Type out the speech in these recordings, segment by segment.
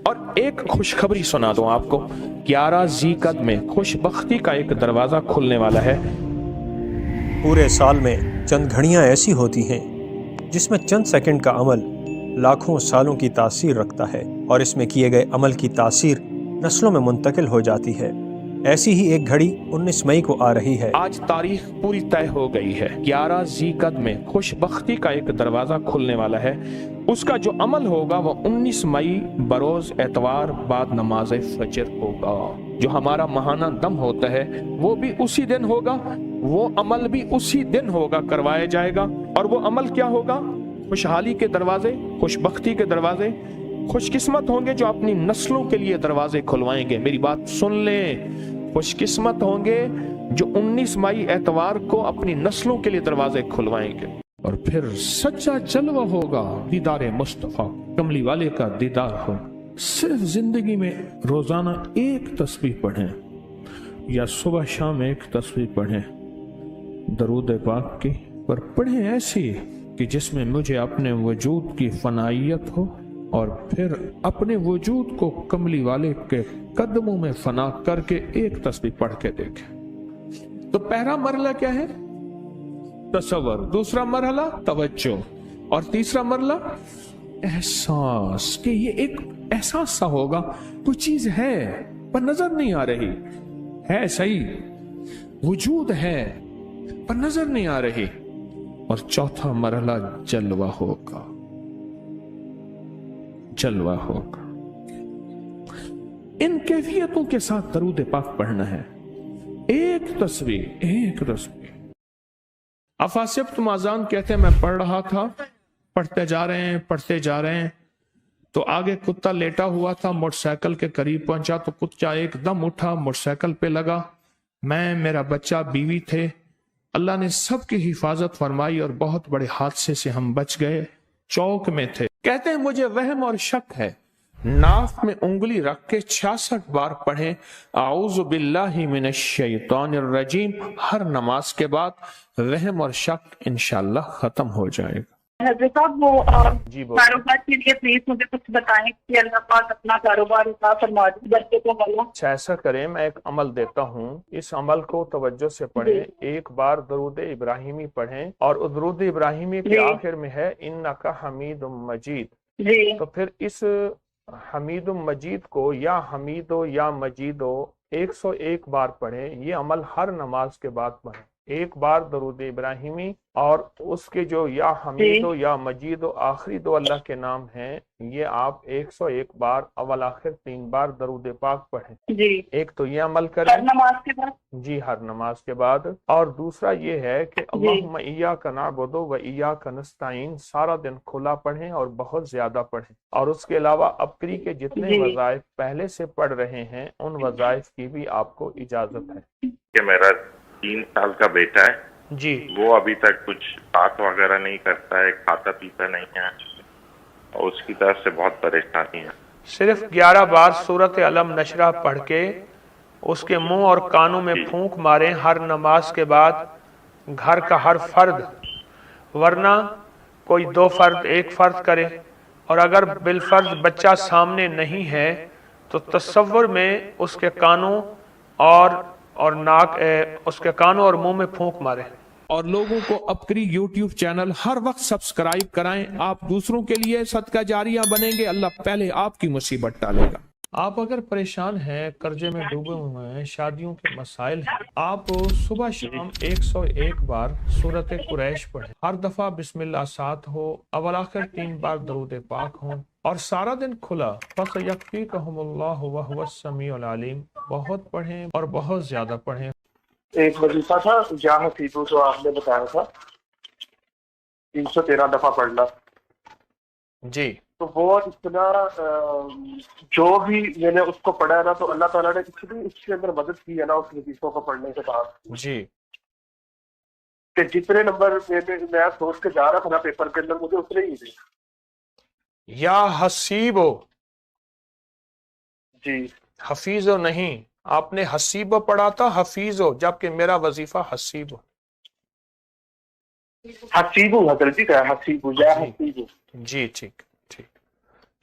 اور ایک خوشخبری سنا دوں آپ کو، 11 ذیقعد میں خوشبختی کا ایک دروازہ کھلنے والا ہے۔ پورے سال میں چند گھڑیاں ایسی ہوتی ہیں جس میں چند سیکنڈ کا عمل لاکھوں سالوں کی تاثیر رکھتا ہے، اور اس میں کیے گئے عمل کی تاثیر نسلوں میں منتقل ہو جاتی ہے۔ ایسی ہی ایک گھڑی 19 مئی کو آ رہی ہے۔ آج تاریخ پوری طے ہو گئی ہے، 11 ذیقعد میں خوشبختی کا ایک دروازہ کھلنے والا ہے۔ اس کا جو عمل ہوگا وہ 19 مئی بروز اتوار بعد نماز فجر ہوگا۔ جو ہمارا ماہانہ دم ہوتا ہے وہ بھی اسی دن ہوگا، وہ عمل بھی اسی دن ہوگا، کروایا جائے گا۔ اور وہ عمل کیا ہوگا؟ خوشحالی کے دروازے، خوشبختی کے دروازے۔ خوش قسمت ہوں گے جو اپنی نسلوں کے لیے دروازے کھلوائیں گے۔ میری بات سن لیں، خوش قسمت ہوں گے جو 19 مئی اتوار کو اپنی نسلوں کے لیے دروازے کھلوائیں گے۔ اور پھر سچا جلوہ ہوگا، دیدار مصطفیٰ کملی والے کا دیدار ہو۔ صرف زندگی میں روزانہ ایک تسبیح پڑھیں یا صبح شام ایک تسبیح پڑھیں درود پاک کی، پر پڑھیں ایسی کہ جس میں مجھے اپنے وجود کی فنائیت ہو، اور پھر اپنے وجود کو کملی والے کے قدموں میں فنا کر کے ایک تسبیح پڑھ کے دیکھیں۔ تو پہلا مرحلہ کیا ہے؟ تصور، دوسرا مرحلہ توجہ، اور تیسرا مرحلہ احساس، کہ یہ ایک احساس سا ہوگا کوئی چیز ہے پر نظر نہیں آ رہی، ہے صحیح، وجود ہے پر نظر نہیں آ رہی۔ اور چوتھا مرحلہ جلوہ ہوگا، جلوہ ہوگا۔ ان کیفیتوں کے ساتھ درود پاک پڑھنا ہے، ایک تسبیح، ایک تسبیح۔ افاسبتم اذان کہتے ہیں میں پڑھ رہا تھا، پڑھتے جا رہے ہیں تو آگے کتا لیٹا ہوا تھا، موٹر سائیکل کے قریب پہنچا تو کتا ایک دم اٹھا، موٹر سائیکل پہ لگا۔ میں، میرا بچہ، بیوی تھے، اللہ نے سب کی حفاظت فرمائی اور بہت بڑے حادثے سے ہم بچ گئے، چوک میں تھے۔ کہتے ہیں مجھے وہم اور شک ہے، ناف میں انگلی رکھ کے 66 بار پڑھیں اعوذ باللہ من الشیطان الرجیم، ہر نماز کے بعد وہم اور شک انشاءاللہ ختم ہو جائے گا۔ حضرت صاحب وہ کاروبار کے لیے پلیز مجھے کچھ بتائیں کہ اللہ پاک اپنا کاروبار عطا فرما دے بچے کو والا۔ ایسا کریں، میں ایک عمل دیتا ہوں، اس عمل کو توجہ سے پڑھیں، ایک بار درود ابراہیمی پڑھیں، اور درود ابراہیمی کے آخر میں ہے انک حمید مجید، تو پھر اس حمید مجید کو یا حمیدو یا مجیدو 101 بار پڑھیں۔ یہ عمل ہر نماز کے بعد پڑھیں، ایک بار درود ابراہیمی، اور اس کے جو یا حمیدو یا مجیدو آخری دو اللہ کے نام ہیں، یہ آپ 101 بار اول آخر 3 بار درود پاک پڑھیں۔ ایک تو یہ عمل کریں ہر نماز کے بعد، جی ہر نماز کے بعد، اور دوسرا یہ ہے کہ اللہم ایاک نعبد و ایاک نستعین سارا دن کھلا پڑھیں اور بہت زیادہ پڑھیں، اور اس کے علاوہ ابکری کے جتنے وظائف پہلے سے پڑھ رہے ہیں ان وظائف کی بھی آپ کو اجازت ہے۔ کہ میرا 3 سال کا بیٹا ہے جی، وہ ابھی تک کچھ بات وغیرہ نہیں کرتا ہے، کھاتا پیتا نہیں ہے، اور اس کی طرف سے بہت پریشانی ہے۔ صرف 11 بار سورۃ علم نشرہ پڑھ کے اس کے منہ اور کانوں میں پھونک ماریں ہر نماز کے بعد، گھر کا ہر فرد، ورنہ کوئی 2 فرد 1 فرد کرے، اور اگر بالفرض بچہ سامنے نہیں ہے تو تصور میں اس کے کانوں اور ناک، اس کے کانوں اور منہ میں پھونک مارے، اور لوگوں کو ابکری یوٹیوب چینل ہر وقت سبسکرائب کرائیں۔ آپ دوسروں کے لیے صدقہ جاریہ بنیں گے، اللہ پہلے آپ کی مصیبت ٹالے گا۔ آپ اگر پریشان ہیں، قرضے میں ڈوبے ہوئے ہیں، شادیوں کے مسائل ہیں، آپ صبح شام 101 بار سورۃ قریش پڑھیں، ہر دفعہ بسم اللہ ساتھ ہو، اول آخر 3 بار درود پاک ہوں، اور سارا دن کھلا، فَسَيَكْفِيكَهُمُ اللَّهُ وَهُوَ السَّمِيعُ الْعَلِيمُ، بہت پڑھیں اور بہت زیادہ پڑھیں۔ ایک وظیفہ تھا یا حفیظو جو آپ نے بتایا تھا 313 دفعہ پڑھنا، جی، تو وہ اتنا جو بھی میں نے اس کو پڑھا ہے نا، تو اللہ تعالیٰ نے اس کے اندر مدد کی ہے نا اس وظیفوں کو پڑھنے کے بعد، جی، کہ جتنے نمبر میں سوچ کے جا رہا تھا نا پیپر کے اندر، مجھے اتنے ہی تھے۔ یا حسیبو، جی حفیظو نہیں، آپ نے حسیبو پڑھا تھا، حفیظو، جبکہ میرا وظیفہ حسیبو۔ حسیبو حضرت جی کا حسیبو یا حسیبو۔ جی ٹھیک ٹھیک،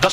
10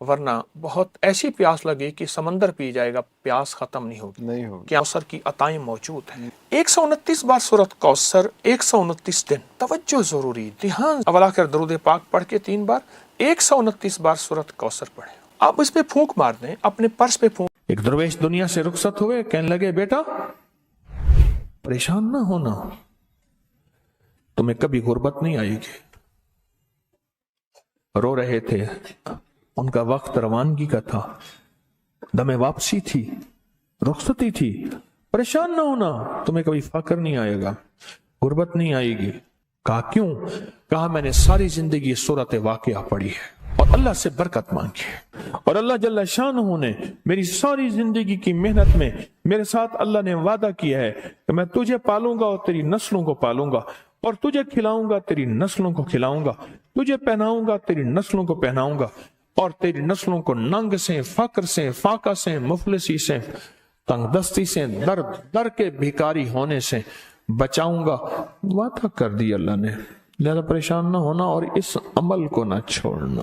ورنہ بہت ایسی پیاس لگے کہ سمندر پی جائے گا، پیاس ختم نہیں ہوگی۔ کوثر کی عطائیں موجود ہیں۔ 129 بار سورۃ کوثر، 129 دن۔ توجہ ضروری، دھیان۔ اول آخر درود پاک پڑھ کے 3 بار 129 بار سورۃ کوثر پڑھیں۔ آپ اس پہ پھونک مار دیں، اپنے پرس پہ پھونک۔ ایک درویش دنیا سے رخصت ہوئے، کہنے لگے بیٹا پریشان نہ ہونا، تمہیں کبھی غربت نہیں آئے گی۔ رو رہے تھے، ان کا وقت روانگی کا تھا، دم واپسی تھی، رخصتی تھی۔ پریشان نہ ہونا، تمہیں کبھی فقر نہیں آئے گا، غربت نہیں آئے گی۔ کہا کیوں؟ کہا میں نے ساری زندگی سورۃ واقعہ پڑھی ہے اور اللہ سے برکت مانگی ہے، اور اللہ جل شانہ نے میری ساری زندگی کی محنت میں میرے ساتھ اللہ نے وعدہ کیا ہے کہ میں تجھے پالوں گا اور تیری نسلوں کو پالوں گا، اور تجھے کھلاؤں گا تیری نسلوں کو کھلاؤں گا، تجھے پہناؤں گا تیری نسلوں کو پہناؤں گا، اور تیری نسلوں کو ننگ سے، فقر سے، فاقہ سے، مفلسی سے، تنگ دستی سے، در کے بھیکاری ہونے سے بچاؤں گا۔ وعدہ کر دی اللہ نے، لہذا پریشان نہ ہونا اور اس عمل کو نہ چھوڑنا۔